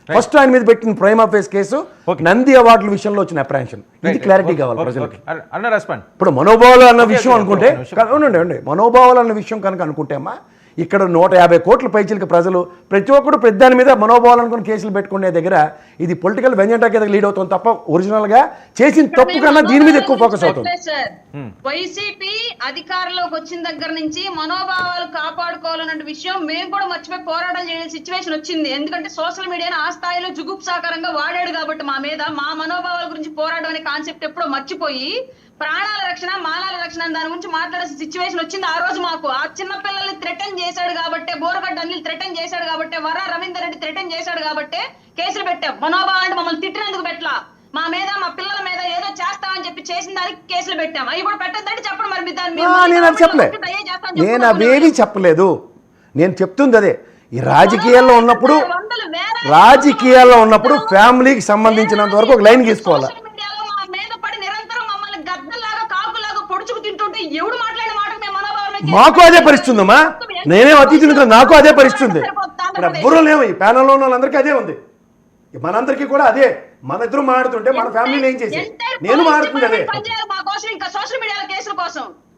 First ఆయన మీద పెట్టిన ప్రైమ్ ఆఫీస్ కేసు నంది అవార్డుల విషయంలో వచ్చిన అప్రహెన్షన్, ఇది క్లారిటీ కావాలి ప్రజలకి. ఇప్పుడు మనోభావాలు అన్న విషయం అనుకుంటే ఉండండి, మనోభావాలు అన్న విషయం కనుక అనుకుంటే అమ్మా, ఇక్కడ 150 కోట్ల పైచీలకి ప్రజలు ప్రతి ఒక్కరు ప్రతి దాని మీద మనోభావాలు అనుకుని కేసులు పెట్టుకునే దగ్గర ఇది పొలిటికల్ వెంజెంటా కింద లీడ్ అవుతుంది తప్ప ఒరిజినల్ గా చేసిన తప్పు కన్నా దీని మీద ఎక్కువ ఫోకస్ అవుతుంది. వైసీపీ అధికారంలోకి వచ్చిన దగ్గర నుంచి మనోభావాలు కాపాడుకోవాలన్న విషయం మేము కూడా మర్చిపోయి పోరాటం చేయాల్సిన సిచ్యువేషన్ వచ్చింది. ఎందుకంటే సోషల్ మీడియాను ఆ స్థాయిలో జుగుప్సాకరంగా వాడాడు కాబట్టి మా మీద మా మనోభావాల గురించి పోరాటం అనే కాన్సెప్ట్ ఎప్పుడో మర్చిపోయి ప్రాణాల రక్షణ మానాల రక్షణ దాని గురించి మాట్లాడాల్సిన సిచ్యువేషన్ వచ్చింది. ఆ రోజు మాకు ఆ చిన్న పిల్లల్ని థ్రెటన్ చేశాడు కాబట్టి, బోరగడ్డ అనిల్ థ్రెటన్ చేశాడు కాబట్టి, వరా రవీందర్ రెడ్డి థ్రెటన్ చేశాడు కాబట్టి కేసులు పెట్టాం. మనోభావం అంటే మమ్మల్ని తిట్టినందుకు పెట్టలా, మా మీద మా పిల్లల మీద ఏదో చేస్తామని చెప్పి చేసిన దానికి కేసులు పెట్టాం. అవి కూడా పెట్టద్దంటే చెప్పండి. మరి నేను అవేవి చెప్పలేదు, నేను చెప్తుంది అదే. ఈ రాజకీయాల్లో ఉన్నప్పుడు ఫ్యామిలీకి సంబంధించినంత వరకు ఒక లైన్ గీసుకోవాలి. మాకు అదే పరిస్థితి ఉందమ్మా, నేనేం అతిథి, నాకు అదే పరిస్థితి ఉంది. ఇక్కడ ఎవ్వరూ లేవు, ఈ ప్యానల్లో ఉన్న వాళ్ళందరికీ అదే ఉంది. మనందరికీ కూడా అదే. మన ఇద్దరు మాడుతుంటే మన ఫ్యామిలీని ఏం చేసి నేను మాడుతుంది అదే.